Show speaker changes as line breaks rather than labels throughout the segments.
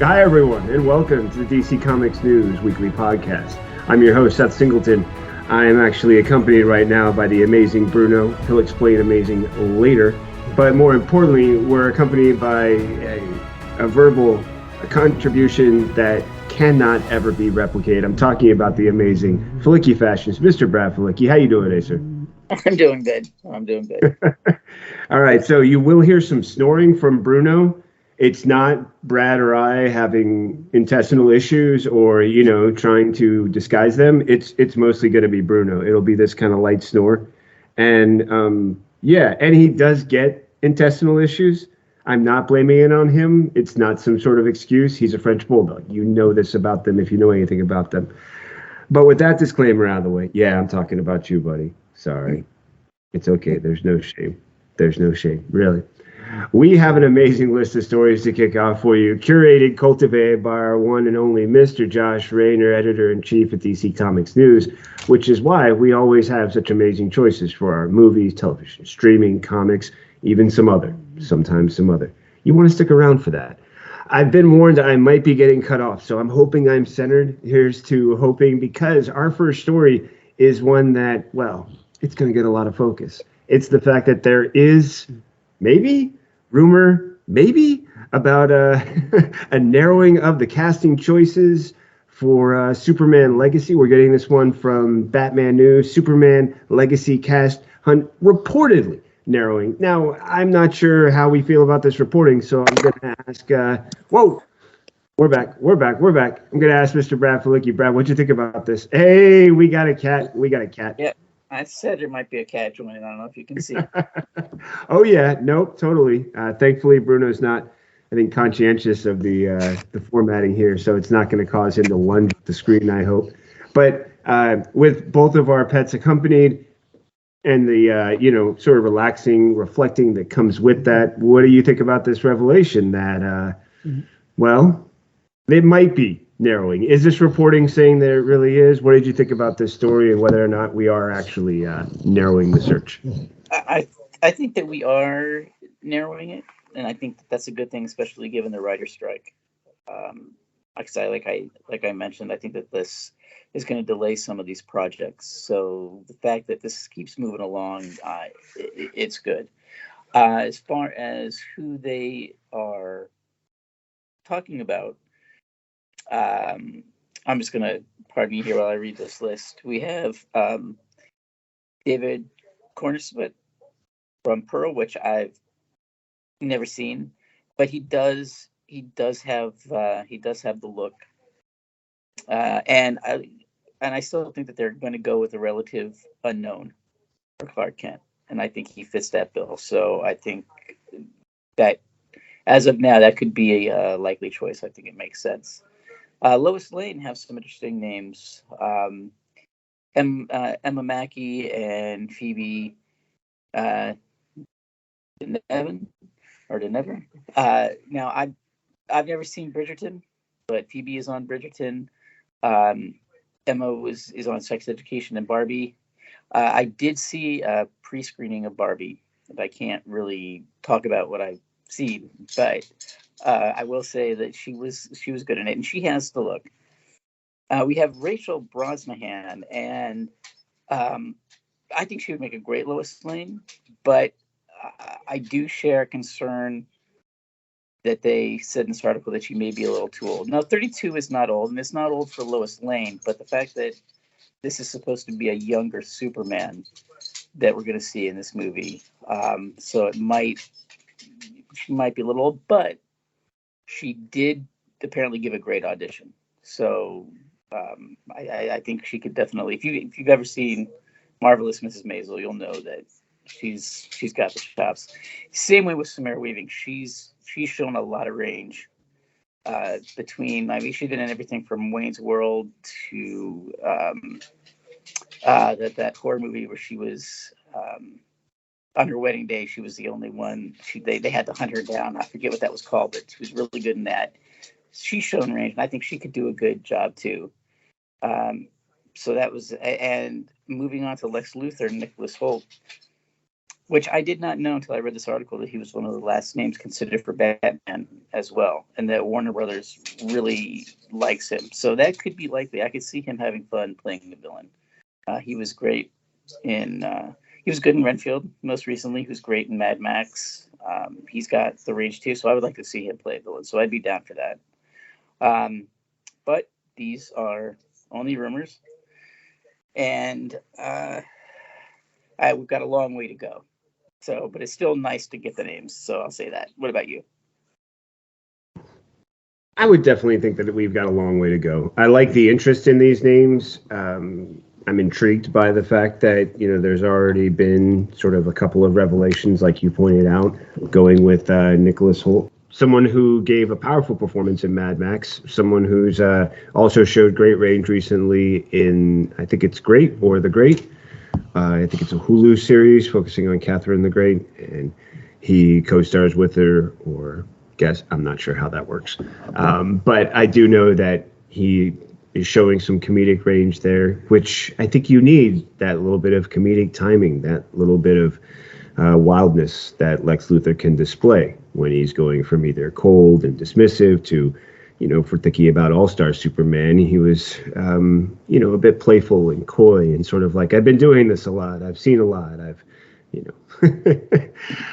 Hi, everyone, and welcome to the DC Comics News Weekly Podcast. I'm your host, Seth Singleton. I am actually accompanied right now by the amazing Bruno. He'll explain amazing later. But more importantly, we're accompanied by a verbal contribution that cannot ever be replicated. I'm talking about the amazing Flicky Fashions, Mr. Brad Flicky. How you doing today, sir?
I'm doing good.
All right, so you will hear some snoring from Bruno. It's not Brad or I having intestinal issues or, trying to disguise them. It's mostly going to be Bruno. It'll be this kind of light snore. And and he does get intestinal issues. I'm not blaming it on him. It's not some sort of excuse. He's a French bulldog. You know this about them if you know anything about them. But with that disclaimer out of the way, yeah, I'm talking about you, buddy. Sorry. It's okay. There's no shame. There's no shame, really. We have an amazing list of stories to kick off for you, curated, cultivated by our one and only Mr. Josh Rayner, editor-in-chief at DC Comics News, which is why we always have such amazing choices for our movies, television, streaming, comics, even sometimes some other. You want to stick around for that. I've been warned I might be getting cut off, so I'm hoping I'm centered. Here's to hoping, because our first story is one that, well, it's going to get a lot of focus. It's the fact that there is rumor about a narrowing of the casting choices for Superman Legacy. We're getting this one from Batman News. Superman Legacy cast hunt reportedly narrowing. Now, I'm not sure how we feel about this reporting, so I'm going to ask, we're back. I'm going to ask Mr. Brad Felicki. Brad, what'd you think about this? Hey, we got a cat.
Yeah, I said there might be a cat joining. I don't know if you can see.
Oh, yeah. Nope, totally. Thankfully, Bruno's not, I think, conscientious of the formatting here, so it's not going to cause him to lunge at the screen, I hope. But with both of our pets accompanied and the, sort of relaxing, reflecting that comes with that, what do you think about this revelation that, it might be narrowing? Is this reporting saying that it really is? What did you think about this story and whether or not we are actually narrowing the search?
I think that we are narrowing it, and I think that's a good thing, especially given the writer's strike. Like I mentioned, I think that this is going to delay some of these projects. So the fact that this keeps moving along, it's good. As far as who they are talking about, I'm just going to, pardon me here while I read this list. We have David Cornsmith from Pearl, which I've never seen, but he does have the look, and I still think that they're going to go with a relative unknown for Clark Kent, and I think he fits that bill. So I think that as of now, that could be a likely choice. I think it makes sense. Lois Lane have some interesting names. Emma Mackey and Phoebe Denevan. Now I've never seen Bridgerton, but Phoebe is on Bridgerton. Emma is on Sex Education and Barbie. I did see a pre-screening of Barbie, and I can't really talk about what I've seen, but I will say that she was good in it, and she has the look. We have Rachel Brosnahan, and I think she would make a great Lois Lane, but I do share a concern that they said in this article that she may be a little too old. Now, 32 is not old, and it's not old for Lois Lane, but the fact that this is supposed to be a younger Superman that we're going to see in this movie, so she might be a little old, but she did apparently give a great audition. So I think she could definitely, if you've ever seen Marvelous Mrs. Maisel, you'll know that she's got the chops. Same way with Samara Weaving. She's shown a lot of range between, I mean, she did everything from Wayne's World to that horror movie where she was on her wedding day. She was the only one. They had to hunt her down. I forget what that was called, but she was really good in that. She's shown range, and I think she could do a good job too. So that was, and moving on to Lex Luthor and Nicholas Hoult. which I did not know until I read this article, that he was one of the last names considered for Batman as well, and that Warner Brothers really likes him. So that could be likely. I could see him having fun playing the villain. He was great in. He was good in Renfield most recently. He was great in Mad Max. He's got the range too, so I would like to see him play a villain. So I'd be down for that. But these are only rumors, and we've got a long way to go. So, but it's still nice to get the names. So I'll say that. What about you?
I would definitely think that we've got a long way to go. I like the interest in these names. I'm intrigued by the fact that, there's already been sort of a couple of revelations, like you pointed out, going with Nicholas Hoult, someone who gave a powerful performance in Mad Max, someone who's also showed great range recently in, I think it's Great or The Great. I think it's a Hulu series focusing on Catherine the Great, and he co-stars with her, or guess, I'm not sure how that works. But I do know that he is showing some comedic range there, which I think you need, that little bit of comedic timing, that little bit of wildness that Lex Luthor can display when he's going from either cold and dismissive to, if we're thinking about All-Star Superman, he was, a bit playful and coy and sort of like, I've been doing this a lot. I've seen a lot.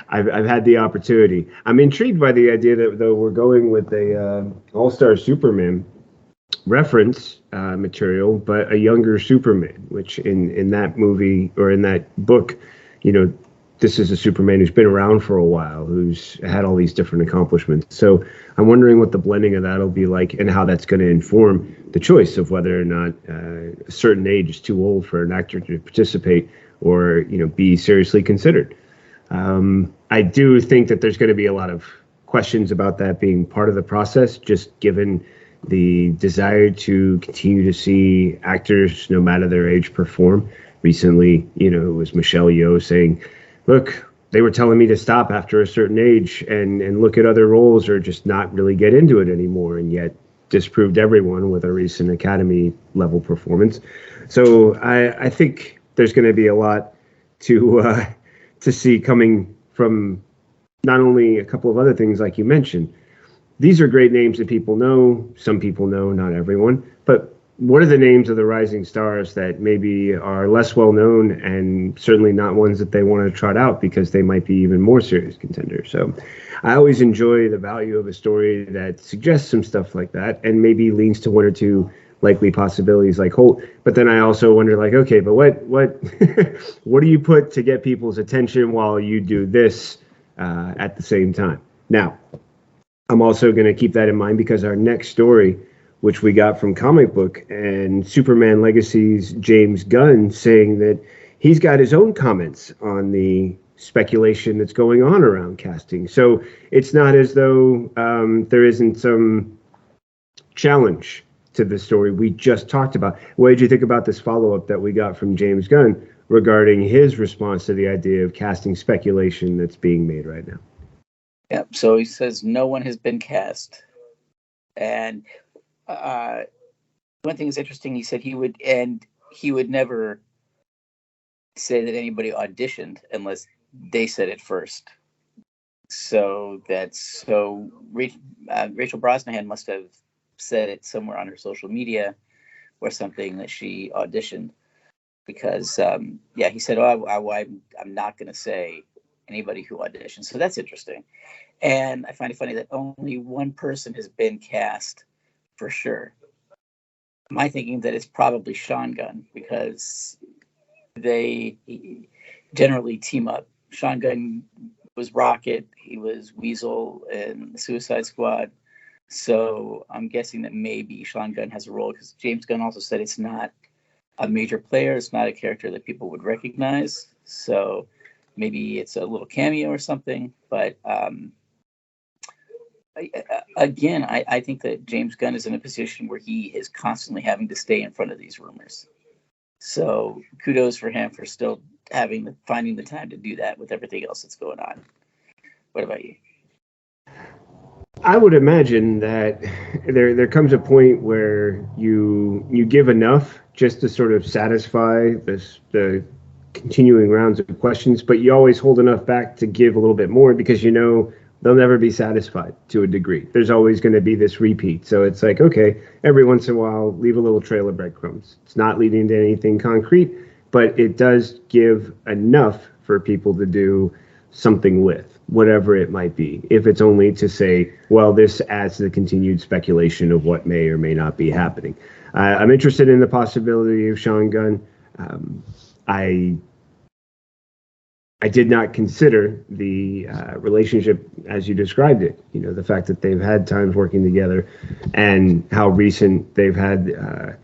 I've had the opportunity. I'm intrigued by the idea that, though, we're going with a All-Star Superman reference material, but a younger Superman, which in that movie or in that book, this is a Superman who's been around for a while, who's had all these different accomplishments. So I'm wondering what the blending of that'll be like and how that's going to inform the choice of whether or not a certain age is too old for an actor to participate or, be seriously considered. I do think that there's going to be a lot of questions about that being part of the process, just given the desire to continue to see actors, no matter their age, perform. Recently, it was Michelle Yeoh saying, look, they were telling me to stop after a certain age and look at other roles or just not really get into it anymore, and yet disproved everyone with a recent Academy level performance. So I think there's going to be a lot to see coming from not only a couple of other things like you mentioned. These are great names that people know. Some people know, not everyone. But what are the names of the rising stars that maybe are less well known and certainly not ones that they want to trot out because they might be even more serious contenders? So I always enjoy the value of a story that suggests some stuff like that and maybe leans to one or two likely possibilities like Holt. But then I also wonder, like, okay, but what what do you put to get people's attention while you do this at the same time? Now, I'm also going to keep that in mind because our next story, which we got from Comic Book and Superman Legacy's James Gunn, saying that he's got his own comments on the speculation that's going on around casting. So it's not as though there isn't some challenge to the story we just talked about. What did you think about this follow-up that we got from James Gunn regarding his response to the idea of casting speculation that's being made right now?
Yep. So he says no one has been cast. And one thing is interesting. He said he would never say that anybody auditioned unless they said it first. So Rachel Brosnahan must have said it somewhere on her social media or something that she auditioned, because he said, I'm not going to say anybody who auditioned. So that's interesting. And I find it funny that only one person has been cast for sure. My thinking that it's probably Sean Gunn, because they generally team up. Sean Gunn was Rocket, he was Weasel in the Suicide Squad. So I'm guessing that maybe Sean Gunn has a role, because James Gunn also said it's not a major player, it's not a character that people would recognize. So maybe it's a little cameo or something. But I think that James Gunn is in a position where he is constantly having to stay in front of these rumors. So kudos for him for still finding the time to do that with everything else that's going on. What about you?
I would imagine that there comes a point where you give enough just to sort of satisfy the continuing rounds of questions, but you always hold enough back to give a little bit more because you know they'll never be satisfied to a degree. There's always going to be this repeat. So it's like, okay, every once in a while, leave a little trail of breadcrumbs. It's not leading to anything concrete, but it does give enough for people to do something with, whatever it might be. If it's only to say, well, this adds to the continued speculation of what may or may not be happening. I'm interested in the possibility of Sean Gunn. I did not consider the relationship as you described it. You know, the fact that they've had times working together and how recent they've had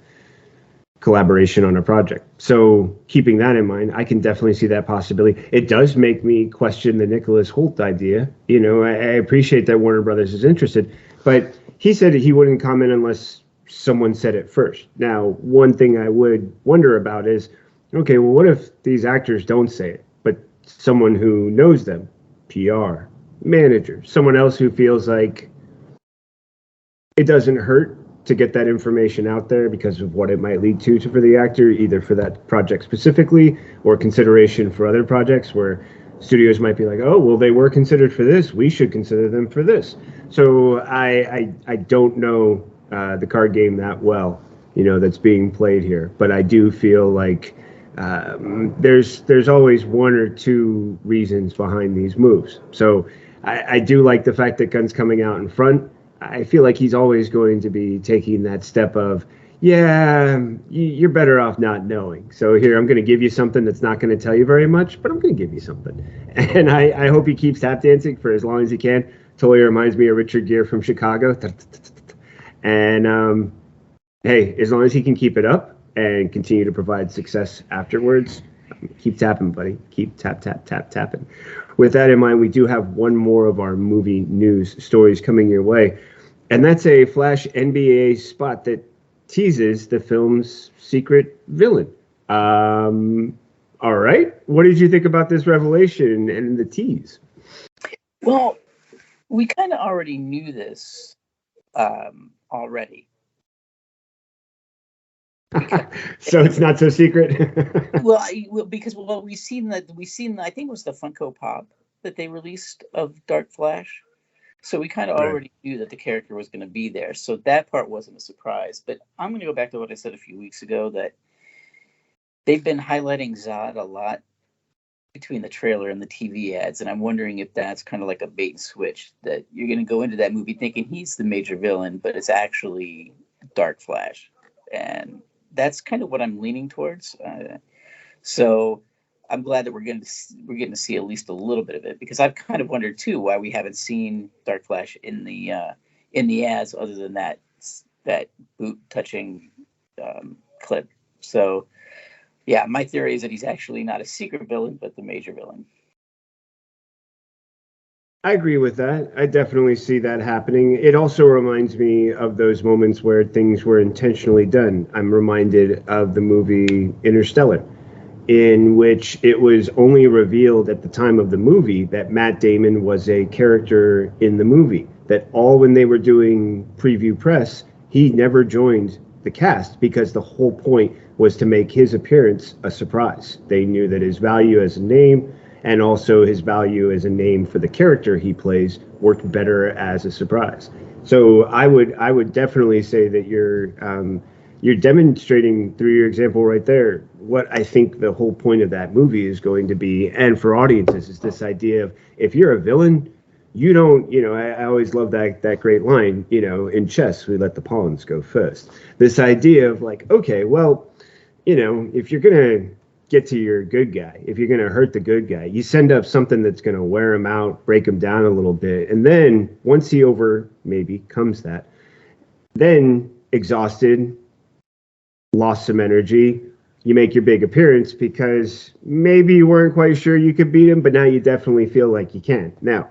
collaboration on a project. So keeping that in mind, I can definitely see that possibility. It does make me question the Nicholas Hoult idea. You know, I appreciate that Warner Brothers is interested, but he said he wouldn't comment unless someone said it first. Now, one thing I would wonder about is, okay, well, what if these actors don't say it, but someone who knows them, PR, manager, someone else who feels like it doesn't hurt to get that information out there because of what it might lead to for the actor, either for that project specifically or consideration for other projects where studios might be like, oh, well, they were considered for this, we should consider them for this. So I don't know the card game that well, you know, that's being played here, but I do feel like there's always one or two reasons behind these moves. So I do like the fact that Gunn's coming out in front. I feel like he's always going to be taking that step of, yeah, you're better off not knowing. So here, I'm going to give you something that's not going to tell you very much, but I'm going to give you something. And I hope he keeps tap dancing for as long as he can. Totally reminds me of Richard Gere from Chicago. And hey, as long as he can keep it up and continue to provide success afterwards, keep tapping, buddy. Keep tapping. With that in mind, we do have one more of our movie news stories coming your way. And that's a Flash NBA spot that teases the film's secret villain. All right. What did you think about this revelation and the tease?
Well, we kind of already knew this already.
So it's not so secret.
because we've seen I think it was the Funko Pop that they released of Dark Flash, so we kind of already knew that the character was going to be there, so that part wasn't a surprise. But I'm going to go back to what I said a few weeks ago, that they've been highlighting Zod a lot between the trailer and the TV ads, and I'm wondering if that's kind of like a bait and switch, that you're going to go into that movie thinking he's the major villain, but it's actually Dark Flash. And that's kind of what I'm leaning towards. So I'm glad that we're getting to see at least a little bit of it, because I've kind of wondered too why we haven't seen Dark Flash in the ads, other than that boot touching clip. So yeah, my theory is that he's actually not a secret villain, but the major villain.
I agree with that. I definitely see that happening. It also reminds me of those moments where things were intentionally done. I'm reminded of the movie Interstellar, in which it was only revealed at the time of the movie that Matt Damon was a character in the movie. That all when they were doing preview press, he never joined the cast because the whole point was to make his appearance a surprise. They knew that his value as a name and also his value as a name for the character he plays worked better as a surprise. So I would definitely say that you're demonstrating through your example right there what I think the whole point of that movie is going to be, and for audiences is this idea of, if you're a villain, you don't, I always love that great line, in chess we let the pawns go first. This idea of like, okay, well, if you're gonna get to your good guy, if you're going to hurt the good guy, you send up something that's going to wear him out, break him down a little bit. And then once he comes that, then exhausted, lost some energy, you make your big appearance because maybe you weren't quite sure you could beat him, but now you definitely feel like you can. Now,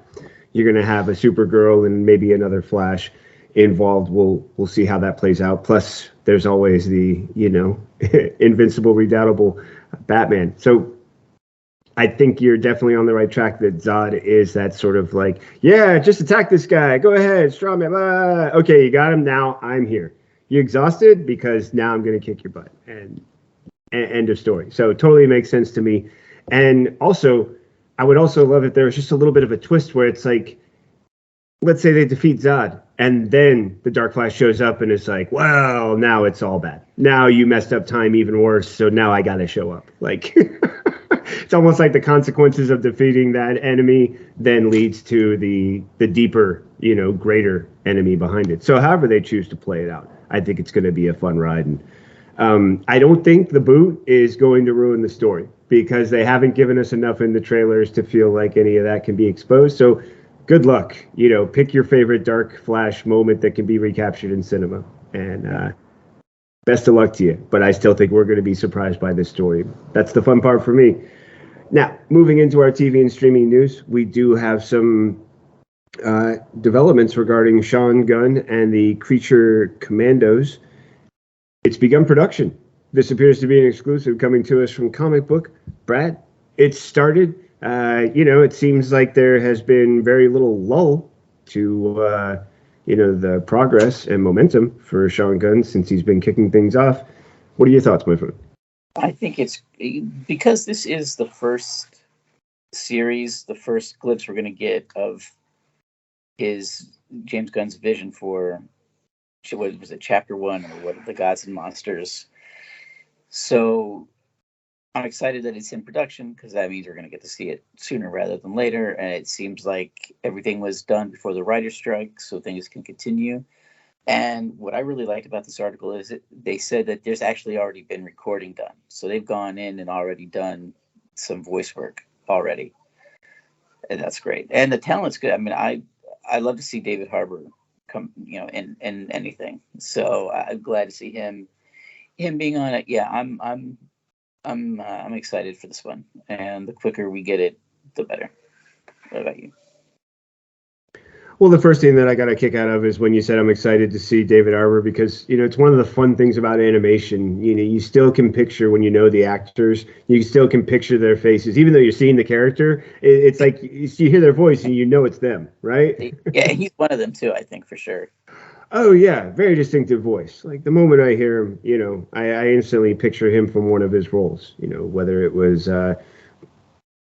you're going to have a Supergirl and maybe another Flash involved. We'll see how that plays out. Plus, there's always the, invincible, redoubtable Batman. So I think you're definitely on the right track, that Zod is that sort of like, yeah, just attack this guy. Go ahead, straw man. Okay, you got him. Now I'm here. You exhausted? Because now I'm going to kick your butt. And End of story. So it totally makes sense to me. And also, I would also love if there was just a little bit of a twist where it's like, let's say they defeat Zod, and then the Dark Flash shows up and it's like, well, now it's all bad. Now you messed up time even worse, so now I got to show up. Like, it's almost like the consequences of defeating that enemy then leads to the deeper, greater enemy behind it. So however they choose to play it out, I think it's going to be a fun ride. And I don't think the boot is going to ruin the story because they haven't given us enough in the trailers to feel like any of that can be exposed. So good luck. Pick your favorite Dark Flash moment that can be recaptured in cinema. And best of luck to you. But I still think we're going to be surprised by this story. That's the fun part for me. Now, moving into our TV and streaming news, we do have some developments regarding Sean Gunn and the creature Commandos. It's begun production. This appears to be an exclusive coming to us from Comic Book. Brad, it's started. It seems like there has been very little lull to, the progress and momentum for Sean Gunn since he's been kicking things off. What are your thoughts, my friend?
I think it's because this is the first series, the first glimpse we're going to get of his James Gunn's vision for, what was it, Chapter 1 or what, the Gods and Monsters. So I'm excited that it's in production because that means we're going to get to see it sooner rather than later. And it seems like everything was done before the writer's strike, so things can continue. And what I really liked about this article is that they said that there's actually already been recording done. So they've gone in and already done some voice work already. And that's great. And the talent's good. I mean, I love to see David Harbour come, in anything. So I'm glad to see him being on it. Yeah, I'm excited for this one. And the quicker we get it, the better. What about you?
Well, the first thing that I got a kick out of is when you said I'm excited to see David Harbour because, it's one of the fun things about animation. You still can picture when you know the actors, you still can picture their faces. Even though you're seeing the character, it's like you hear their voice and you know it's them, right?
Yeah, he's one of them too, I think, for sure.
Oh, yeah, very distinctive voice. Like the moment I hear him, I instantly picture him from one of his roles, whether it was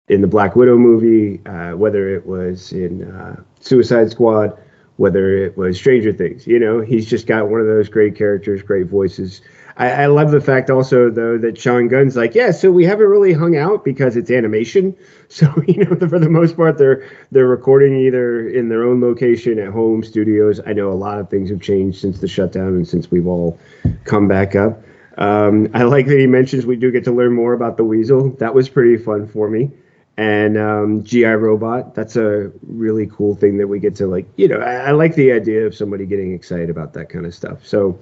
in the Black Widow movie, whether it was in Suicide Squad, whether it was Stranger Things. He's just got one of those great characters, great voices. I love the fact also, though, that Sean Gunn's like, yeah, so we haven't really hung out because it's animation. So, for the most part, they're recording either in their own location, at home, studios. I know a lot of things have changed since the shutdown and since we've all come back up. I like that he mentions we do get to learn more about the Weasel. That was pretty fun for me. And GI Robot, that's a really cool thing that we get to I like the idea of somebody getting excited about that kind of stuff. So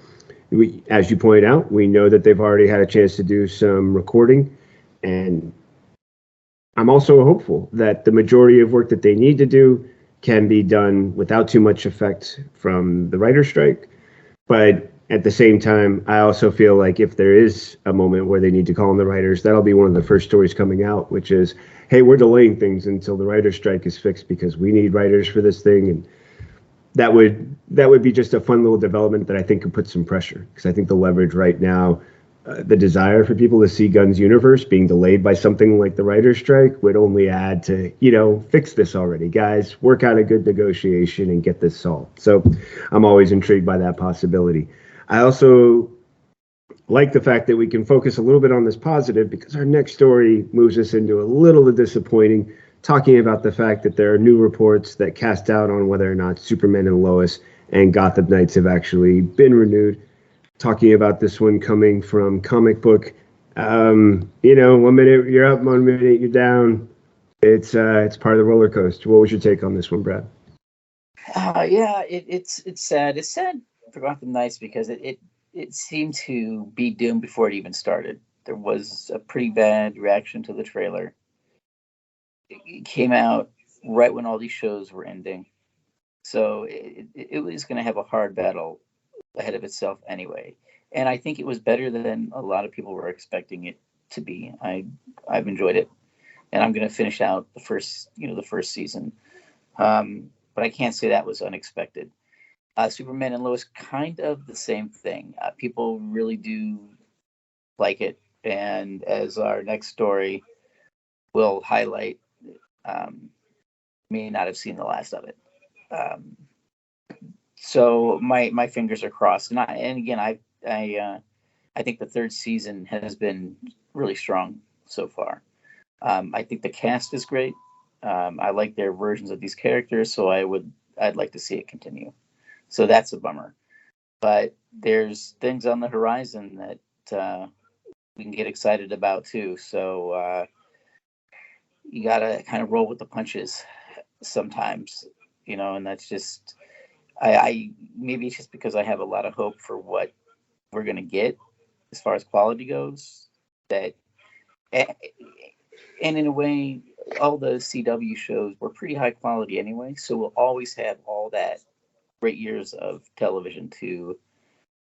as you point out, we know that they've already had a chance to do some recording, and I'm also hopeful that the majority of work that they need to do can be done without too much effect from the writer's strike. But at the same time, I also feel like if there is a moment where they need to call on the writers, that'll be one of the first stories coming out, which is, hey, we're delaying things until the writer's strike is fixed because we need writers for this thing. And that would be just a fun little development that I think could put some pressure, because I think the leverage right now, the desire for people to see Gunn's universe being delayed by something like the writer's strike would only add to, fix this already, guys, work out a good negotiation and get this solved. So I'm always intrigued by that possibility. I also like the fact that we can focus a little bit on this positive, because our next story moves us into a little of disappointing, talking about the fact that there are new reports that cast doubt on whether or not Superman and Lois and Gotham Knights have actually been renewed. Talking about this one coming from Comic Book. 1 minute you're up, 1 minute you're down. It's part of the roller coaster. What was your take on this one, Brad?
Yeah, it's sad. It's sad for Gotham Knights because it seemed to be doomed before it even started. There was a pretty bad reaction to the trailer. It came out right when all these shows were ending. So it was going to have a hard battle ahead of itself anyway. And I think it was better than a lot of people were expecting it to be. I've enjoyed it. And I'm going to finish out the first season. But I can't say that was unexpected. Superman and Lois, kind of the same thing. People really do like it. and as our next story will highlight, may not have seen the last of it. So my fingers are crossed, and again I think the third season has been really strong so far. I think the cast is great. I like their versions of these characters, so I'd like to see it continue. So that's a bummer. But there's things on the horizon that we can get excited about too. So you gotta kind of roll with the punches sometimes, and that's just I maybe it's just because I have a lot of hope for what we're gonna get as far as quality goes. That and in a way, all the CW shows were pretty high quality anyway, so we'll always have all that great years of television to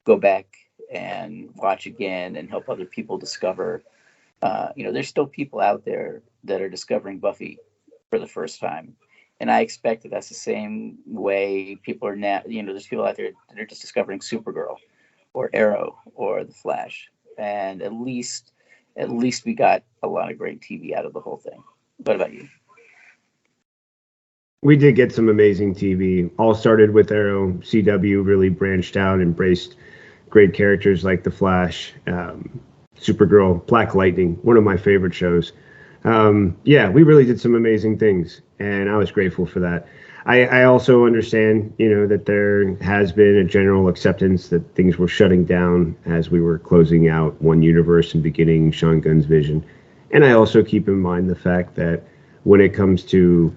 go back and watch again and help other people discover. There's still people out there that are discovering Buffy for the first time. And I expect that that's the same way people are now, there's people out there that are just discovering Supergirl or Arrow or The Flash. And at least we got a lot of great TV out of the whole thing. What about you?
We did get some amazing TV. All started with Arrow. CW really branched out, embraced great characters like The Flash, Supergirl, Black Lightning, one of my favorite shows. We really did some amazing things, and I was grateful for that. I also understand, that there has been a general acceptance that things were shutting down as we were closing out one universe and beginning Sean Gunn's vision. And I also keep in mind the fact that when it comes to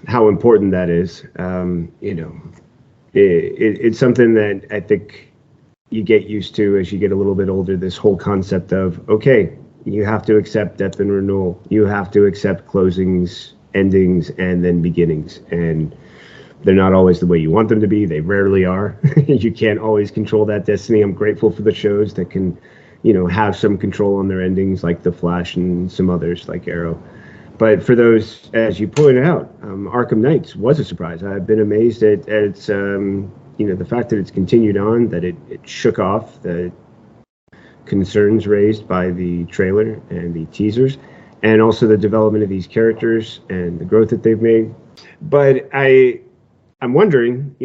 how important that is, it's something that I think you get used to as you get a little bit older, this whole concept of, okay, you have to accept death and renewal. You have to accept closings, endings, and then beginnings. And they're not always the way you want them to be. They rarely are. You can't always control that destiny. I'm grateful for the shows that can, have some control on their endings, like The Flash and some others like Arrow. But for those, as you pointed out, Arkham Knights was a surprise. I've been amazed at its, the fact that it's continued on, that it shook off the concerns raised by the trailer and the teasers, and also the development of these characters and the growth that they've made. But I'm wondering,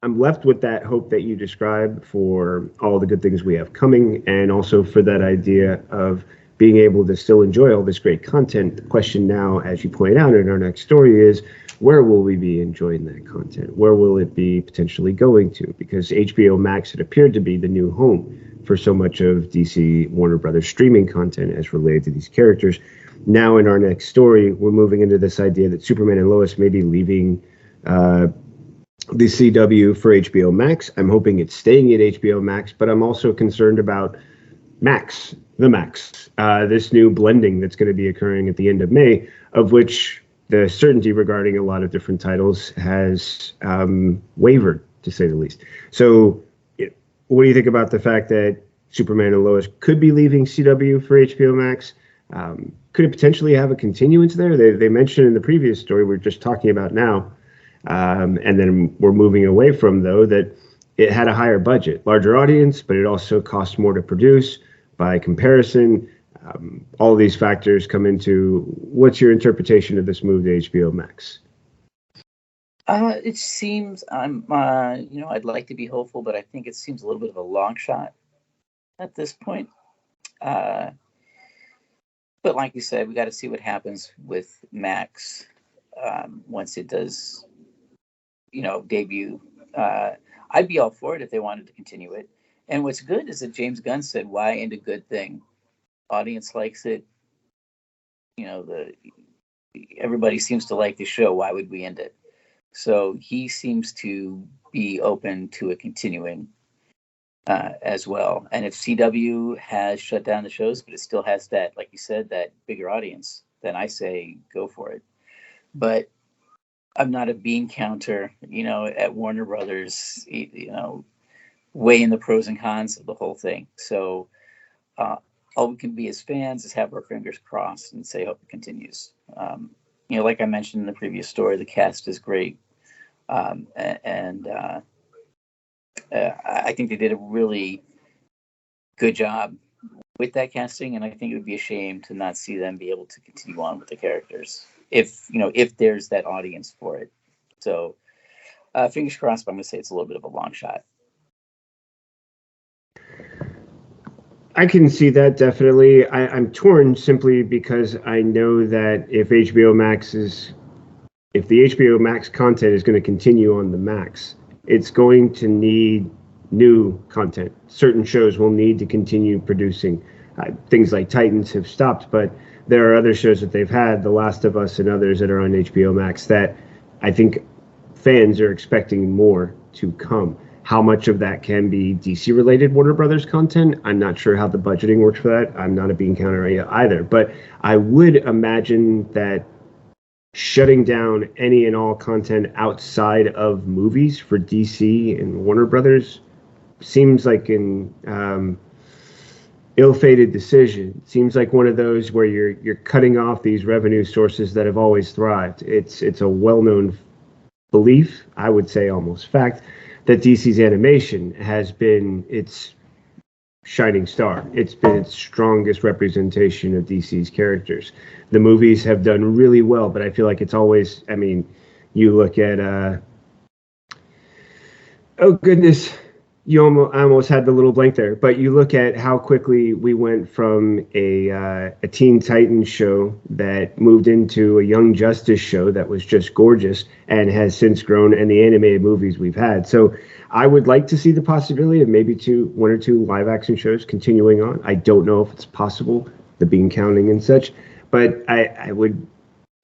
I'm left with that hope that you described for all the good things we have coming, and also for that idea of being able to still enjoy all this great content. The question now, as you point out in our next story, is where will we be enjoying that content? Where will it be potentially going to? Because HBO Max had appeared to be the new home for so much of DC Warner Brothers streaming content as related to these characters. Now in our next story, we're moving into this idea that Superman and Lois may be leaving the CW for HBO Max. I'm hoping it's staying at HBO Max, but I'm also concerned about Max, this new blending that's going to be occurring at the end of May, of which the certainty regarding a lot of different titles has wavered, to say the least. So what do you think about the fact that Superman and Lois could be leaving CW for HBO Max? Could it potentially have a continuance there? They mentioned in the previous story we're just talking about now, and then we're moving away from, though, that it had a higher budget, larger audience, but it also cost more to produce. By comparison, all these factors come into, what's your interpretation of this move to HBO Max?
It seems I'd like to be hopeful, but I think it seems a little bit of a long shot at this point. But like you said, we got to see what happens with Max once it does, debut. I'd be all for it if they wanted to continue it. And what's good is that James Gunn said, "Why end a good thing? Audience likes it. Everybody seems to like the show. Why would we end it?" So he seems to be open to it continuing as well. And if CW has shut down the shows, but it still has that, like you said, that bigger audience, then I say go for it. But I'm not a bean counter, at Warner Brothers, weighing the pros and cons of the whole thing. So all we can be as fans is have our fingers crossed and say hope it continues. Like I mentioned in the previous story, the cast is great. I think they did a really good job with that casting, and I think it would be a shame to not see them be able to continue on with the characters if there's that audience for it. So fingers crossed, but I'm going to say it's a little bit of a long shot.
I can see that definitely. I'm torn simply because I know that if the HBO Max content is going to continue on the Max, it's going to need new content. Certain shows will need to continue producing. Things like Titans have stopped, but there are other shows that they've had, The Last of Us and others that are on HBO Max, that I think fans are expecting more to come. How much of that can be DC related Warner Brothers content? I'm not sure how the budgeting works for that. I'm not a bean counter either, but I would imagine that shutting down any and all content outside of movies for DC and Warner Brothers seems like an ill-fated decision. It seems like one of those where you're cutting off these revenue sources that have always thrived. It's a well-known belief, I would say almost fact, that DC's animation has been its shining star. It's been its strongest representation of DC's characters. The movies have done really well, but I feel like it's always, I mean, you look at, oh goodness, I almost had the little blank there, but you look at how quickly we went from a Teen Titans show that moved into a Young Justice show that was just gorgeous and has since grown, and the animated movies we've had. So I would like to see the possibility of maybe one or two live action shows continuing on. I don't know if it's possible, the bean counting and such, but I would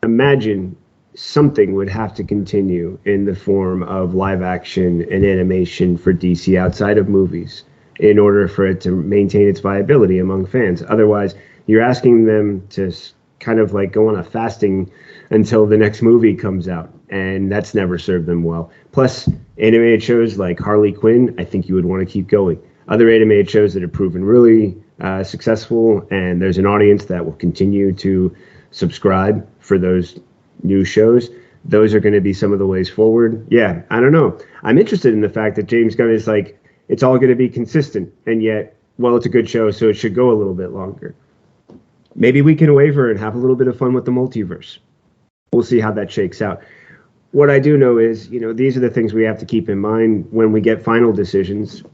imagine something would have to continue in the form of live action and animation for DC outside of movies in order for it to maintain its viability among fans. Otherwise, you're asking them to kind of like go on a fasting until the next movie comes out, and that's never served them well. Plus, animated shows like Harley Quinn, I think you would want to keep going. Other animated shows that have proven really successful, and there's an audience that will continue to subscribe for those new shows, those are going to be some of the ways forward. Yeah, I don't know. I'm interested in the fact that James Gunn is like, it's all going to be consistent, and yet, well, it's a good show, so it should go a little bit longer. Maybe we can waver and have a little bit of fun with the multiverse. We'll see how that shakes out. What I do know is, these are the things we have to keep in mind when we get final decisions,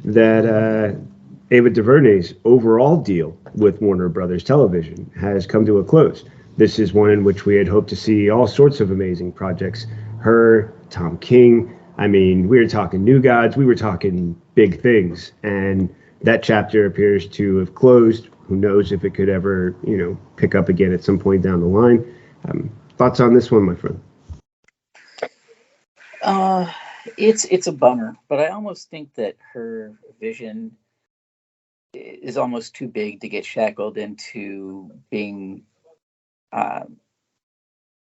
that Ava DuVernay's overall deal with Warner Brothers Television has come to a close. This is one in which we had hoped to see all sorts of amazing projects. Her, Tom King. I mean, we were talking New Gods. We were talking big things. And that chapter appears to have closed. Who knows if it could ever, pick up again at some point down the line. Thoughts on this one, my friend?
It's a bummer, but I almost think that her vision is almost too big to get shackled into being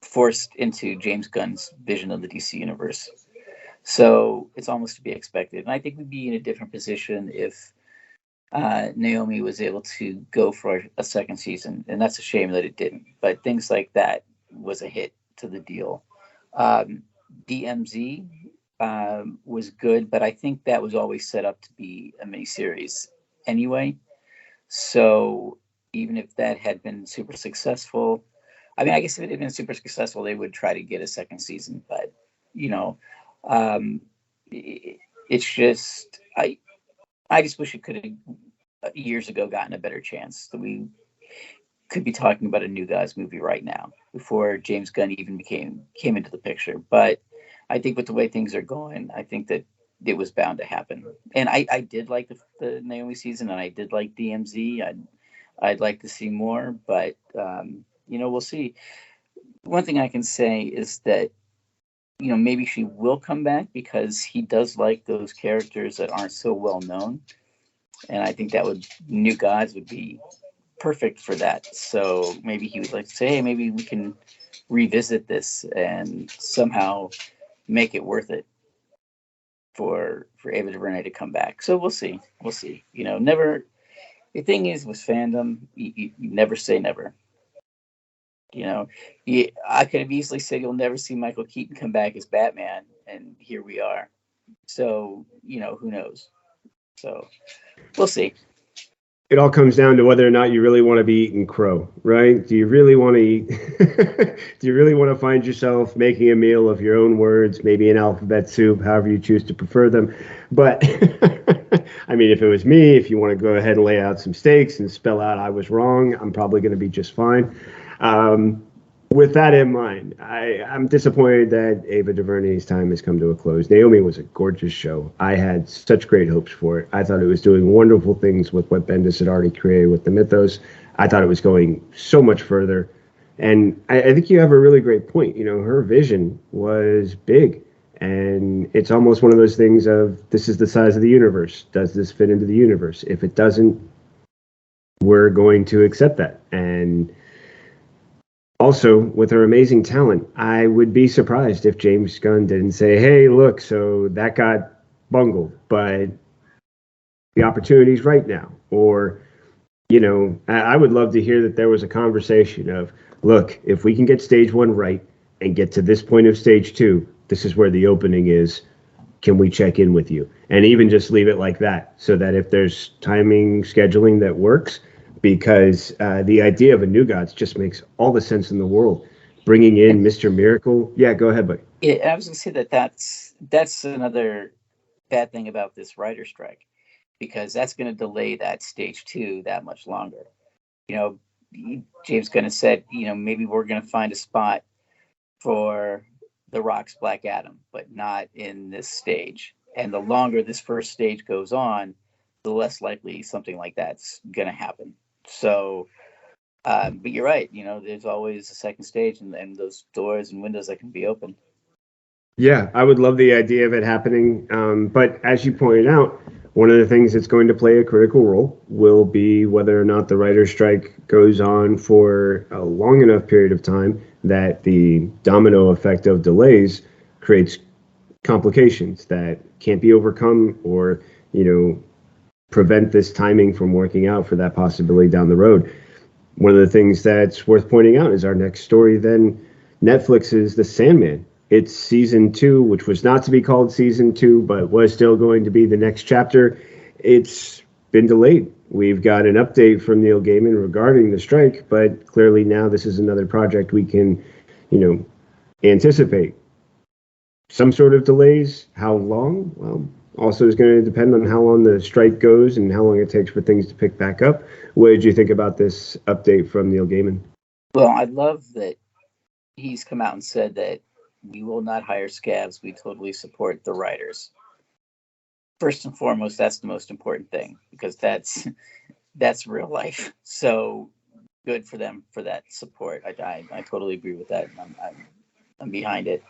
forced into James Gunn's vision of the DC universe. So it's almost to be expected. And I think we'd be in a different position if Naomi was able to go for a second season. And that's a shame that it didn't. But things like that was a hit to the deal. DMZ was good, but I think that was always set up to be a miniseries anyway. So even if that had been super successful, I mean, I guess if it had been super successful, they would try to get a second season. But, it's just, I just wish it could have years ago gotten a better chance. That we could be talking about a New Gods movie right now before James Gunn even came into the picture. But I think with the way things are going, I think that it was bound to happen. And I did like the Naomi season, and I did like DMZ. I'd like to see more, but we'll see. One thing I can say is that maybe she will come back because he does like those characters that aren't so well known, and I think that New Gods would be perfect for that. So maybe he would like to say, hey, maybe we can revisit this and somehow make it worth it for Ava DuVernay to come back. So we'll see. Never. The thing is with fandom, you never say never. I could have easily said you'll never see Michael Keaton come back as Batman, and here we are. So who knows? So we'll see.
it all comes down to whether or not you really want to be eating crow, right? Do you really want to eat? Do you really want to find yourself making a meal of your own words, maybe an alphabet soup, however you choose to prefer them? But I mean, if it was me, if you want to go ahead and lay out some stakes and spell out I was wrong, I'm probably going to be just fine. With that in mind, I'm disappointed that Ava DuVernay's time has come to a close. Naomi was a gorgeous show. I had such great hopes for it. I thought it was doing wonderful things with what Bendis had already created with the mythos. I thought it was going so much further. And I think you have a really great point. You know, her vision was big. And it's almost one of those things of, this is the size of the universe. Does this fit into the universe? If it doesn't, we're going to accept that. And also, with her amazing talent, I would be surprised if James Gunn didn't say, hey, look, so that got bungled, but the opportunity's right now. Or, you know, I would love to hear that there was a conversation of, look, if we can get stage 1 right and get to this point of stage 2, this is where the opening is. Can we check in with you? And even just leave it like that, so that if there's timing, scheduling that works, because the idea of a New Gods just makes all the sense in the world. Bringing in Mr. Miracle. Yeah, go ahead, buddy.
Yeah, I was going to say that's another bad thing about this writer strike, because that's going to delay that stage 2 that much longer. You know, James Gunn has said, you know, maybe we're going to find a spot for The Rock's Black Adam, but not in this stage. And the longer this first stage goes on, the less likely something like that's going to happen. So, but you're right. You know, there's always a second stage, and those doors and windows that can be open.
Yeah, I would love the idea of it happening. But as you pointed out, one of the things that's going to play a critical role will be whether or not the writer's strike goes on for a long enough period of time that the domino effect of delays creates complications that can't be overcome, or, you know, prevent this timing from working out for that possibility down the road. One of the things that's worth pointing out is our next story then, Netflix's The Sandman. It's season 2, which was not to be called season 2, but was still going to be the next chapter. It's been delayed. We've got an update from Neil Gaiman regarding the strike, but clearly now this is another project we can, you know, anticipate. Some sort of delays. How long? Well, also is going to depend on how long the strike goes and how long it takes for things to pick back up. What did you think about this update from Neil Gaiman?
Well, I love that he's come out and said that we will not hire scabs. We totally support the writers. First and foremost, that's the most important thing, because that's real life. So good for them for that support. I totally agree with that. I'm behind it.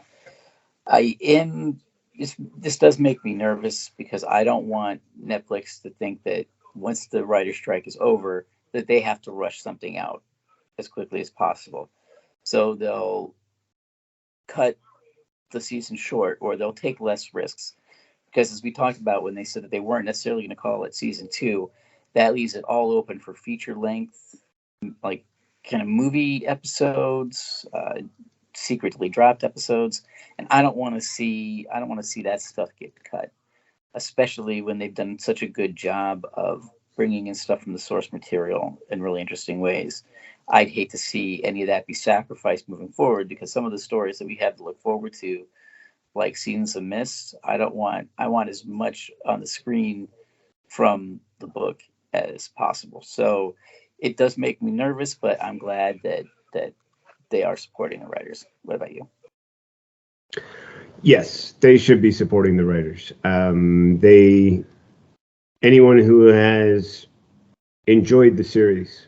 This does make me nervous, because I don't want Netflix to think that once the writer's strike is over, that they have to rush something out as quickly as possible. So they'll cut the season short, or they'll take less risks. Because as we talked about, when they said that they weren't necessarily going to call it season 2, that leaves it all open for feature length, like kind of movie episodes, secretly dropped episodes, and I don't want to see that stuff get cut, especially when they've done such a good job of bringing in stuff from the source material in really interesting ways. I'd hate to see any of that be sacrificed moving forward, because some of the stories that we have to look forward to, like Seasons of Mist, I want as much on the screen from the book as possible. So it does make me nervous, but I'm glad that they are supporting the writers. What about you?
Yes, they should be supporting the writers. Anyone who has enjoyed the series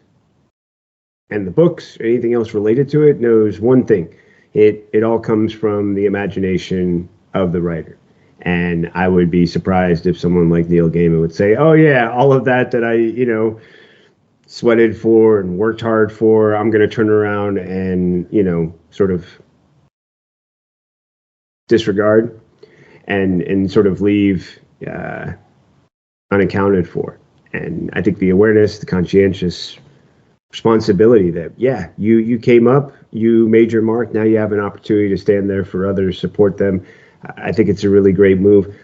and the books, or anything else related to it, knows one thing. It all comes from the imagination of the writer. And I would be surprised if someone like Neil Gaiman would say, oh yeah, all of that I, you know, sweated for and worked hard for, I'm going to turn around and, you know, sort of disregard and sort of leave unaccounted for. And I think the awareness, the conscientious responsibility that, yeah, you came up, you made your mark, now you have an opportunity to stand there for others, support them. I think it's a really great move.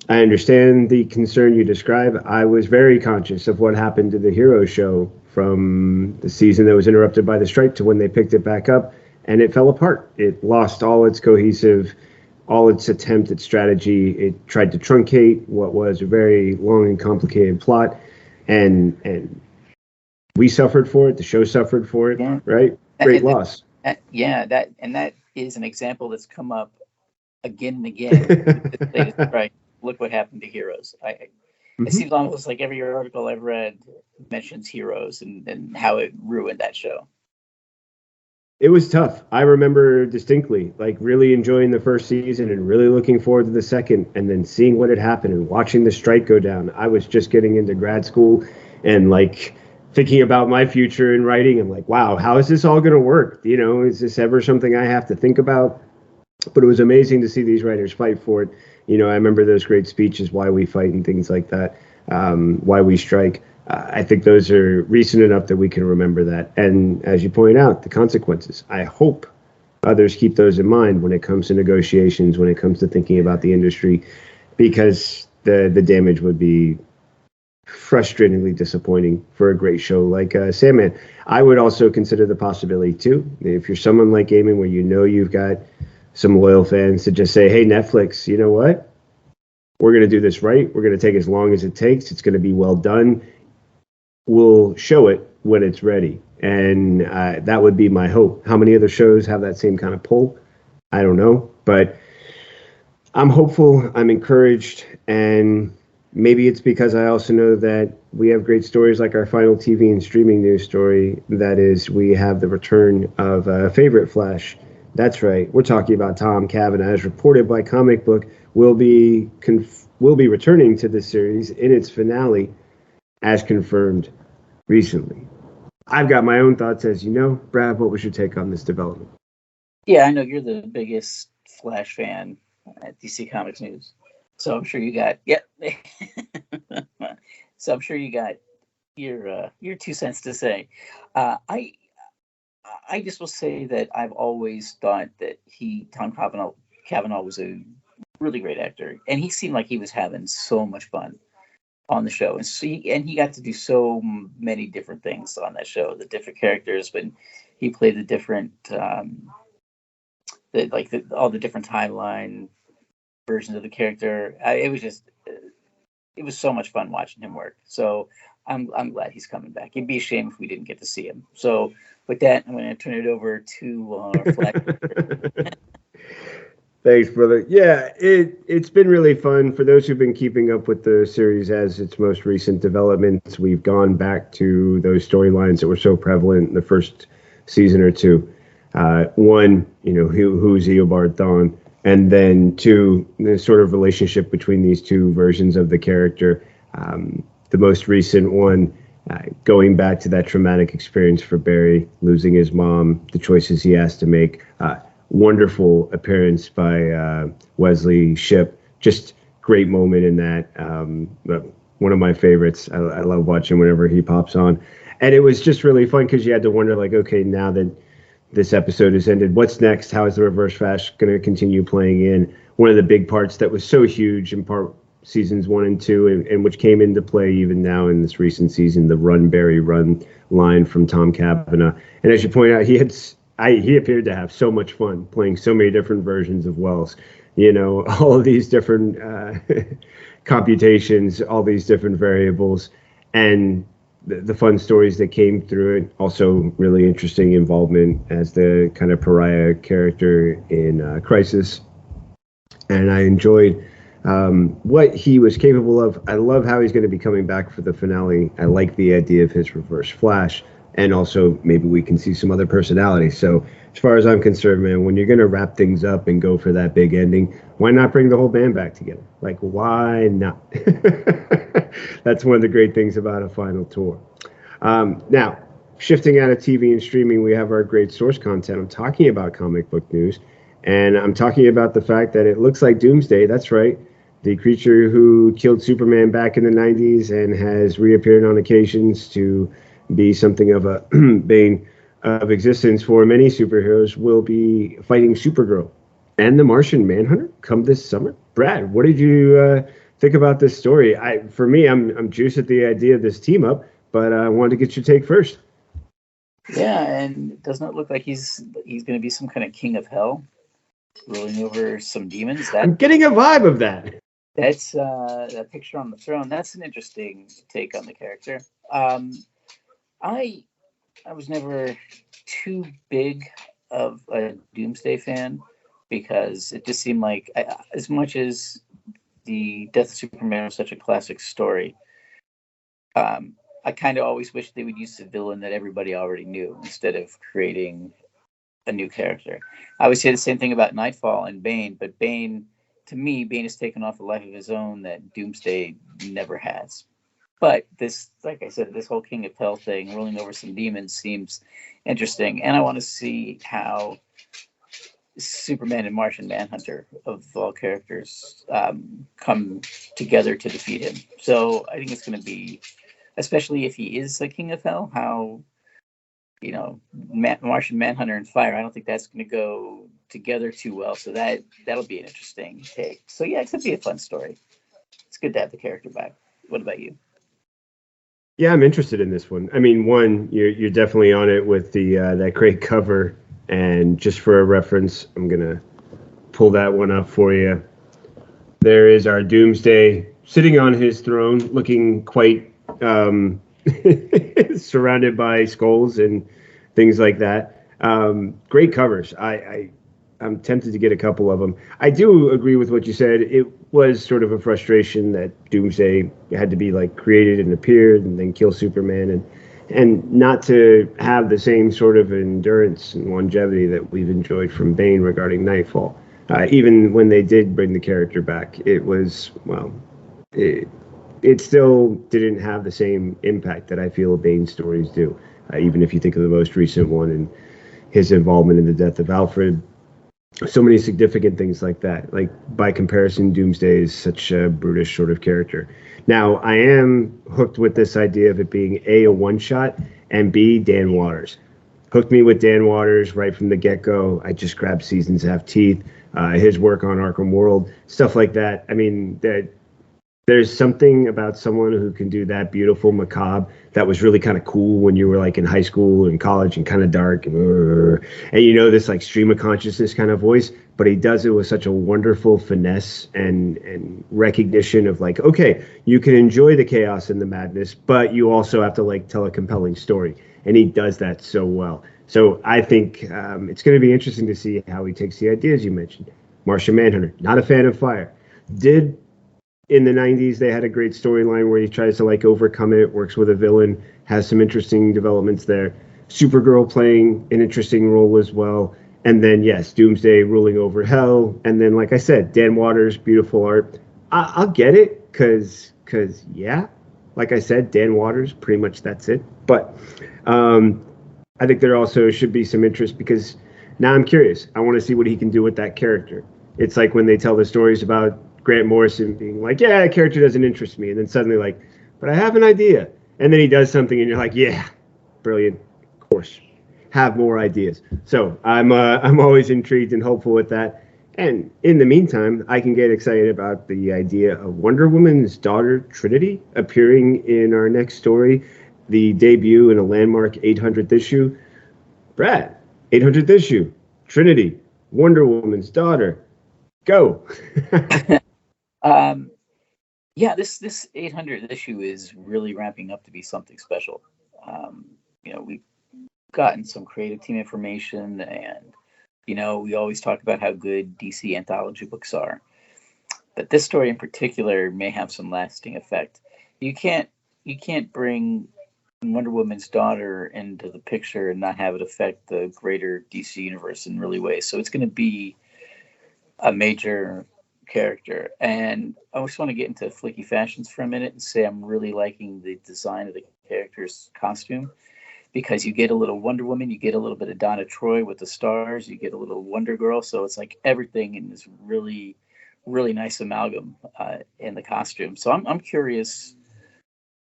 I understand the concern you describe. I was very conscious of what happened to the Hero show from the season that was interrupted by the strike to when they picked it back up, and it fell apart. It lost all its attempt at strategy. It tried to truncate what was a very long and complicated plot, and we suffered for it. The show suffered for it. Yeah. Right? Great loss.
That is an example that's come up again and again. Right. Look what happened to Heroes. It seems almost like every article I've read mentions Heroes and how it ruined that show.
It was tough. I remember distinctly, like really enjoying the first season and really looking forward to the second, and then seeing what had happened and watching the strike go down. I was just getting into grad school and like thinking about my future in writing and like, wow, how is this all going to work? You know, is this ever something I have to think about? But it was amazing to see these writers fight for it. You know, I remember those great speeches, why we fight and things like that, why we strike. I think those are recent enough that we can remember that. And as you point out, the consequences. I hope others keep those in mind when it comes to negotiations, when it comes to thinking about the industry, because the damage would be frustratingly disappointing for a great show like Sandman. I would also consider the possibility, too, if you're someone like Gaiman where you know you've got some loyal fans to just say, hey, Netflix, you know what? We're going to do this right. We're going to take as long as it takes. It's going to be well done. We'll show it when it's ready. And that would be my hope. How many other shows have that same kind of pull? I don't know. But I'm hopeful. I'm encouraged. And maybe it's because I also know that we have great stories like our final TV and streaming news story. That is, we have the return of a favorite Flash. That's right. We're talking about Tom Cavanagh, as reported by Comic Book, will be returning to this series in its finale, as confirmed recently. I've got my own thoughts, as you know. Brad, what was your take on this development?
Yeah, I know you're the biggest Flash fan at DC Comics News, so I'm sure you got so I'm sure you got your 2 cents to say. I just will say that I've always thought that Tom Cavanagh was a really great actor, and he seemed like he was having so much fun on the show, and he got to do so many different things on that show, the different characters, but he played the different all the different timeline versions of the character. It was so much fun watching him work. So I'm glad he's coming back. It'd be a shame if we didn't get to see him. So with that, I'm going to turn it over to our Flash.
Thanks, brother. Yeah, it's been really fun. For those who've been keeping up with the series as its most recent developments, we've gone back to those storylines that were so prevalent in the first season or two. One, you know, who's Eobard Thawne? And then two, the sort of relationship between these two versions of the character. The most recent one, going back to that traumatic experience for Barry, losing his mom, the choices he has to make. Wonderful appearance by Wesley Shipp. Just great moment in that. One of my favorites. I love watching whenever he pops on. And it was just really fun because you had to wonder, like, okay, now that this episode has ended, what's next? How is the Reverse Flash going to continue playing in? One of the big parts that was so huge in part seasons 1 and 2, and which came into play even now in this recent season, the Run Barry Run line from Tom Cavanagh. And as you point out, he appeared to have so much fun playing so many different versions of Wells. You know, all of these different computations, all these different variables, and the fun stories that came through it. Also, really interesting involvement as the kind of pariah character in Crisis. And I enjoyed what he was capable of. I love how he's going to be coming back for the finale. I like the idea of his Reverse Flash. And also, maybe we can see some other personalities. So, as far as I'm concerned, man, when you're going to wrap things up and go for that big ending, why not bring the whole band back together? Like, why not? That's one of the great things about a final tour. Now, shifting out of TV and streaming, we have our great source content. I'm talking about comic book news, and I'm talking about the fact that it looks like Doomsday, that's right, the creature who killed Superman back in the 90s and has reappeared on occasions to be something of a bane of existence for many superheroes, will be fighting Supergirl and the Martian Manhunter come this summer. Brad, what did you think about this story. For me, I'm juiced at the idea of this team up, but I wanted to get your take first.
Yeah, and it does not look like he's going to be some kind of king of hell, ruling over some demons.
I'm getting a vibe of that.
That's that picture on the throne. That's an interesting take on the character. I I was never too big of a Doomsday fan because it just seemed like, as much as the Death of Superman was such a classic story, I kind of always wish they would use the villain that everybody already knew instead of creating a new character. I would say the same thing about Nightfall and Bane, but Bane, to me, Bane has taken off a life of his own that Doomsday never has. But this, like I said, this whole King of Hell thing, ruling over some demons, seems interesting, and I want to see how Superman and Martian Manhunter, of all characters, come together to defeat him. So I think it's going to be, especially if he is the King of Hell, how, Martian Manhunter and Fire. I don't think that's going to go together too well. So that'll be an interesting take. So yeah, it could be a fun story. It's good to have the character back. What about you?
Yeah, I'm interested in this one. I mean, one, you're definitely on it with the that great cover, and just for a reference, I'm gonna pull that one up for you. There is our Doomsday sitting on his throne, looking quite surrounded by skulls and things like that. Great covers. I'm tempted to get a couple of them. I do agree with what you said. It was sort of a frustration that Doomsday had to be like created and appeared and then kill Superman, and not to have the same sort of endurance and longevity that we've enjoyed from Bane regarding Nightfall. Even when they did bring the character back, it was, well, it still didn't have the same impact that I feel Bane stories do. Even if you think of the most recent one and his involvement in the death of Alfred, so many significant things like that. Like, by comparison, Doomsday is such a brutish sort of character. Now, I am hooked with this idea of it being A, a one-shot, and B, Dan Waters. Hooked me with Dan Waters right from the get-go. I just grabbed Seasons Have Teeth, his work on Arkham World, stuff like that. I mean, there's something about someone who can do that beautiful macabre that was really kind of cool when you were like in high school and college and kind of dark and this like stream of consciousness kind of voice, but he does it with such a wonderful finesse and recognition of like, okay, you can enjoy the chaos and the madness, but you also have to like tell a compelling story, and he does that so well. So I think it's going to be interesting to see how he takes the ideas you mentioned. Martian Manhunter, not a fan of Fire, did. In the 90s, they had a great storyline where he tries to like overcome it, works with a villain, has some interesting developments there. Supergirl playing an interesting role as well. And then, yes, Doomsday ruling over hell. And then, like I said, Dan Waters, beautiful art. I'll get it because, yeah, like I said, Dan Waters, pretty much that's it. But I think there also should be some interest because now I'm curious. I want to see what he can do with that character. It's like when they tell the stories about Grant Morrison being like, yeah, that character doesn't interest me. And then suddenly like, but I have an idea. And then he does something and you're like, yeah, brilliant. Of course. Have more ideas. So I'm always intrigued and hopeful with that. And in the meantime, I can get excited about the idea of Wonder Woman's daughter, Trinity, appearing in our next story, the debut in a landmark 800th issue. Brad, 800th issue, Trinity, Wonder Woman's daughter. Go.
Yeah, this 800th issue is really ramping up to be something special. We've gotten some creative team information, and we always talk about how good DC anthology books are, but this story in particular may have some lasting effect. You can't bring Wonder Woman's daughter into the picture and not have it affect the greater DC universe in really ways. So it's going to be a major character. And I just want to get into flicky fashions for a minute and say I'm really liking the design of the character's costume, because you get a little Wonder Woman, you get a little bit of Donna Troy with the stars, you get a little Wonder Girl. So it's like everything in this really, really nice amalgam in the costume. So I'm curious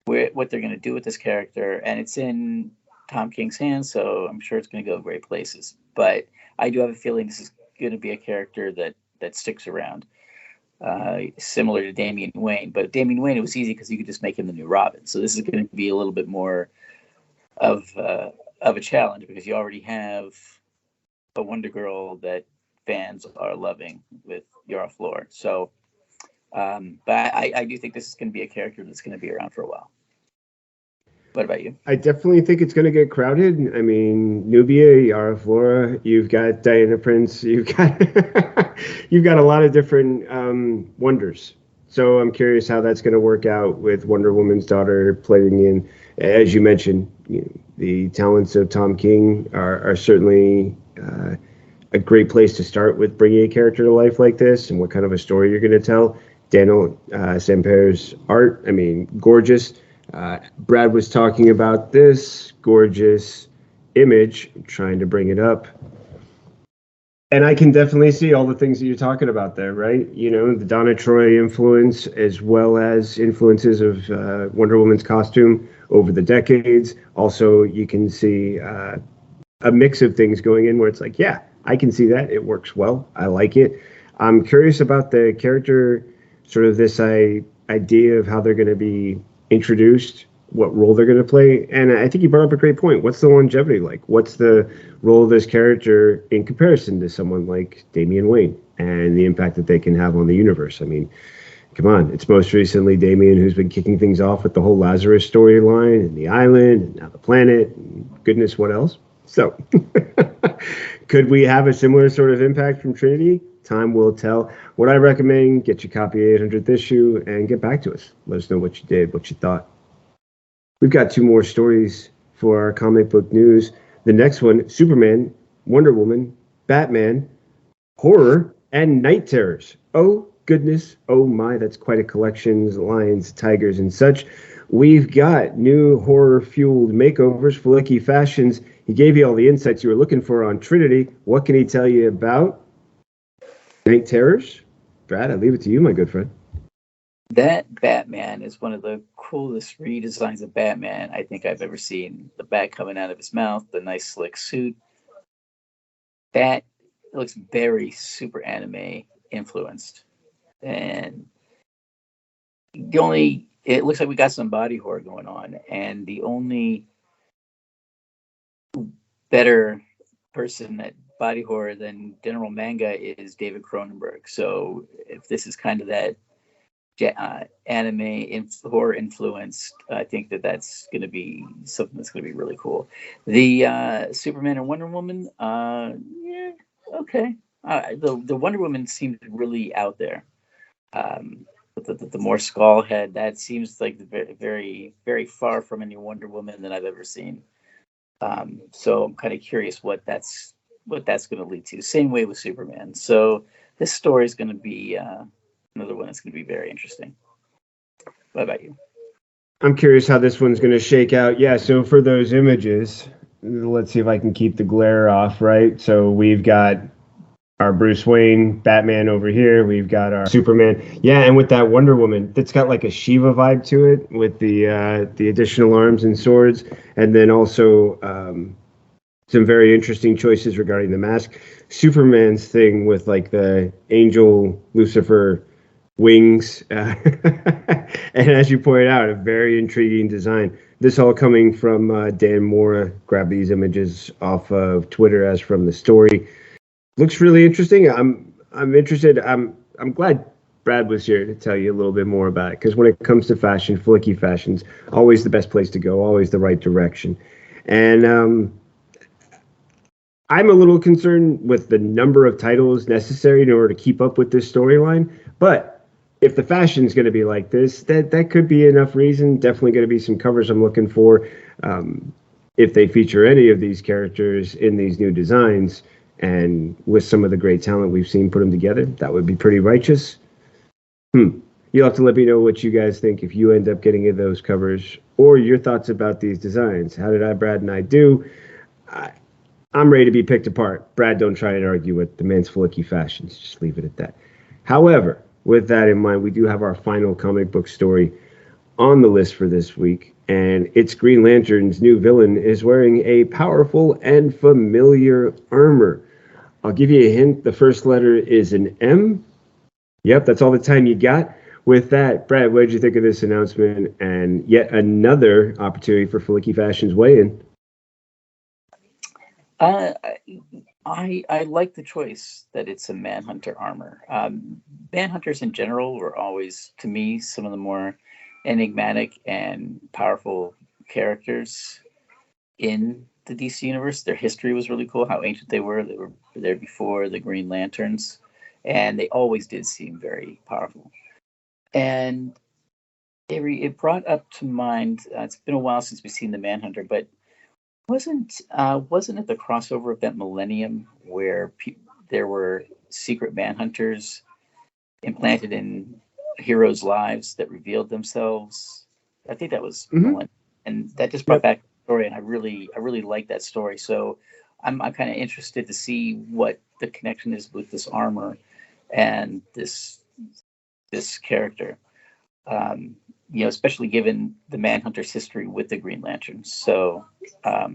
what they're going to do with this character. And it's in Tom King's hands, so I'm sure it's going to go great places. But I do have a feeling this is going to be a character that sticks around. similar to Damian Wayne. But Damian Wayne, it was easy because you could just make him the new Robin. So this is going to be a little bit more of a challenge because you already have a Wonder Girl that fans are loving with Yara Flor. So, but I do think this is going to be a character that's going to be around for a while. What about you?
I definitely think it's going to get crowded. I mean, Nubia, Yara Flora, you've got Diana Prince, you've got you've got a lot of different wonders. So I'm curious how that's going to work out with Wonder Woman's daughter playing in, as you mentioned, the talents of Tom King are certainly a great place to start with bringing a character to life like this and what kind of a story you're going to tell. Daniel Samper's art, I mean, gorgeous. Brad was talking about this gorgeous image, trying to bring it up. And I can definitely see all the things that you're talking about there, right? The Donna Troy influence, as well as influences of Wonder Woman's costume over the decades. Also, you can see a mix of things going in where it's like, yeah, I can see that. It works well. I like it. I'm curious about the character, sort of this idea of how they're going to be introduced, what role they're going to play. And I think you brought up a great point. What's the longevity like? What's the role of this character in comparison to someone like Damian Wayne and the impact that they can have on the universe? I mean, come on. It's most recently Damian who's been kicking things off with the whole Lazarus storyline and the island and now the planet and goodness, what else? So could we have a similar sort of impact from Trinity? Time will tell. What I recommend, get your copy of 800th issue and get back to us. Let us know what you did, what you thought. We've got 2 more stories for our comic book news. The next one, Superman, Wonder Woman, Batman, horror, and night terrors. Oh, goodness. Oh, my. That's quite a collection. Lions, tigers, and such. We've got new horror-fueled makeovers, Flicky Fashions. He gave you all the insights you were looking for on Trinity. What can he tell you about night terrors? Brad, I leave it to you, my good friend.
That Batman is one of the coolest redesigns of Batman I think I've ever seen. The bat coming out of his mouth, the nice slick suit. That looks very super anime influenced. And it looks like we got some body horror going on. And the only better person at body horror than general manga is David Cronenberg. So if this is kind of that anime horror influenced, I think that's going to be something that's going to be really cool. The Superman and Wonder Woman, yeah, okay. The Wonder Woman seems really out there. The more skull head, that seems like very, very, very far from any Wonder Woman that I've ever seen. So I'm kind of curious what that's going to lead to. Same way with Superman. So this story is going to be another one that's going to be very interesting. What about you?
I'm curious how this one's going to shake out. Yeah, so for those images, let's see if I can keep the glare off, right? So we've got our Bruce Wayne, Batman over here. We've got our Superman. Yeah, and with that Wonder Woman, that's got like a Shiva vibe to it with the additional arms and swords. And then also some very interesting choices regarding the mask. Superman's thing with like the angel Lucifer wings. And as you pointed out, a very intriguing design. This all coming from Dan Mora. Grab these images off of Twitter as from the story. Looks really interesting. I'm interested. I'm glad Brad was here to tell you a little bit more about it, because when it comes to fashion, Flicky Fashions, always the best place to go, always the right direction. And I'm a little concerned with the number of titles necessary in order to keep up with this storyline. But if the fashion is going to be like this, that could be enough reason. Definitely going to be some covers I'm looking for. If they feature any of these characters in these new designs, and with some of the great talent we've seen put them together, that would be pretty righteous. You'll have to let me know what you guys think if you end up getting in those covers, or your thoughts about these designs. How did Brad and I do? I'm ready to be picked apart. Brad, don't try and argue with the man's Flicky Fashions. Just leave it at that. However, with that in mind, we do have our final comic book story on the list for this week, and it's Green Lantern's new villain is wearing a powerful and familiar armor. I'll give you a hint. The first letter is an M, Yep, that's all the time you got. With that, Brad, what did you think of this announcement and yet another opportunity for Flicky Fashion's weigh-in?
Uh, I like the choice that it's a Manhunter armor. Manhunters in general were always, to me, some of the more enigmatic and powerful characters in the DC universe. Their history was really cool, how ancient they were. They were there before the Green Lanterns, and they always did seem very powerful. And it brought up to mind. It's been a while since we've seen the Manhunter, but wasn't it the crossover event Millennium where there were secret Manhunters implanted in heroes' lives that revealed themselves? I think that was Millennium, and that just brought back the story. And I really like that story. So I'm kind of interested to see what the connection is with this armor and this character. Especially given the Manhunter's history with the Green Lanterns. So, I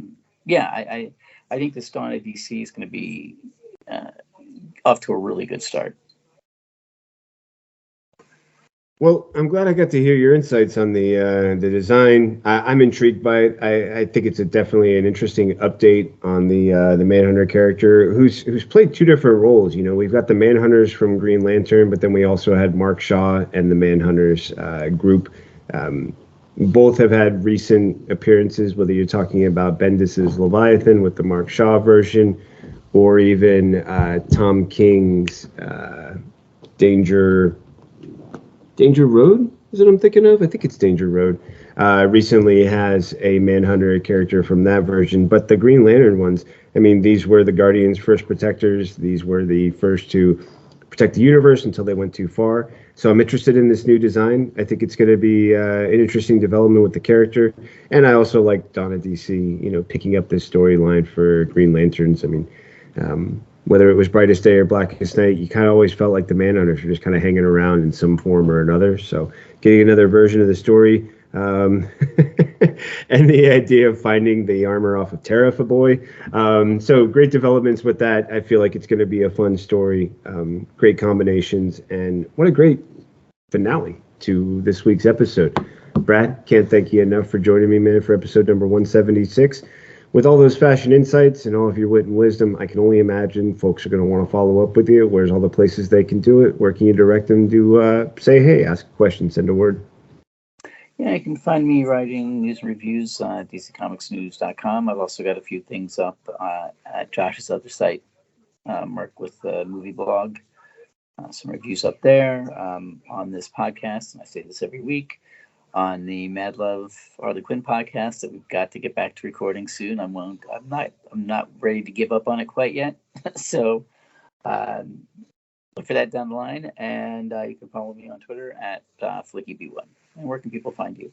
think this Dawn of DC is going to be off to a really good start.
Well, I'm glad I got to hear your insights on the design. I'm intrigued by it. I think it's definitely an interesting update on the Manhunter character, who's played two different roles. We've got the Manhunters from Green Lantern, but then we also had Mark Shaw and the Manhunters group. Both have had recent appearances, whether you're talking about Bendis's Leviathan with the Mark Shaw version, or even Tom King's Danger Road, is what I'm thinking of? I think it's Danger Road. Recently has a Manhunter character from that version. But the Green Lantern ones, these were the Guardians' first protectors. These were the first to protect the universe until they went too far. So I'm interested in this new design. I think it's going to be an interesting development with the character. And I also like Dawn of DC, picking up this storyline for Green Lanterns. Whether it was Brightest Day or Blackest Night, you kind of always felt like the Manhunters were just kind of hanging around in some form or another. So getting another version of the story, and the idea of finding the armor off of Tarifa Boy. So great developments with that. I feel like it's going to be a fun story. Great combinations, and what a great finale to this week's episode. Brad, can't thank you enough for joining me, man, for episode number 176. With all those fashion insights and all of your wit and wisdom, I can only imagine folks are going to want to follow up with you. Where's all the places they can do it? Where can you direct them to say, hey, ask a question, send a word?
Yeah, you can find me writing news and reviews on DCComicsNews.com. I've also got a few things up at Josh's other site, Mark with the Movie Blog. Some reviews up there on this podcast, and I say this every week. On the Mad Love Harley Quinn podcast that we've got to get back to recording soon. I'm not ready to give up on it quite yet. So look for that down the line, and you can follow me on Twitter at FlickyB1. And where can people find you?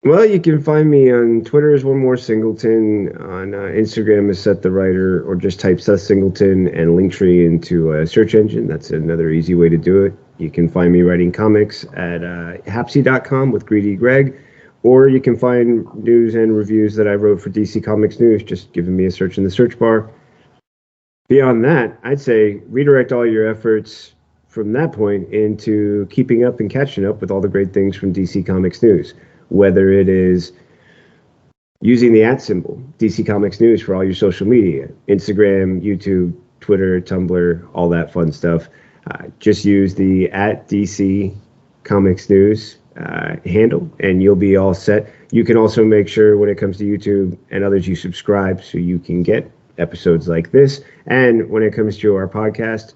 Well, you can find me on Twitter as One More Singleton, on Instagram as Seth the Writer, or just type Seth Singleton and Linktree into a search engine. That's another easy way to do it. You can find me writing comics at hapsy.com with Greedy Greg, or you can find news and reviews that I wrote for DC Comics News, just giving me a search in the search bar. Beyond that, I'd say redirect all your efforts from that point into keeping up and catching up with all the great things from DC Comics News, whether it is using the @ symbol, DC Comics News, for all your social media, Instagram, YouTube, Twitter, Tumblr, all that fun stuff. Just use the @DC Comics News handle, and you'll be all set. You can also make sure when it comes to YouTube and others, you subscribe so you can get episodes like this. And when it comes to our podcast,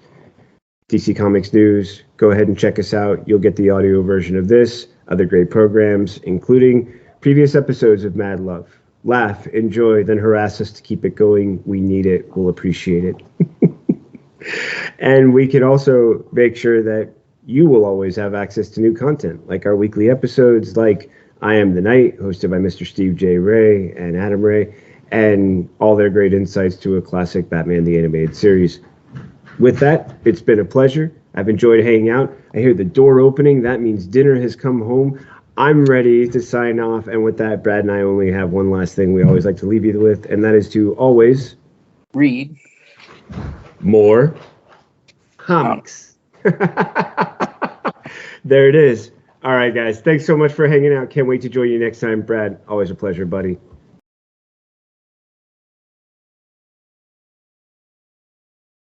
DC Comics News, go ahead and check us out. You'll get the audio version of this, other great programs, including previous episodes of Mad Love. Laugh, enjoy, then harass us to keep it going. We need it. We'll appreciate it. And we can also make sure that you will always have access to new content, like our weekly episodes, like I Am the Night, hosted by Mr. Steve J. Ray and Adam Ray, and all their great insights to a classic Batman the Animated Series. With that, it's been a pleasure. I've enjoyed hanging out. I hear the door opening. That means dinner has come home. I'm ready to sign off. And with that, Brad and I only have one last thing we always like to leave you with, and that is to always
read
more comics. There it is. All right, guys. Thanks so much for hanging out. Can't wait to join you next time, Brad. Always a pleasure, buddy.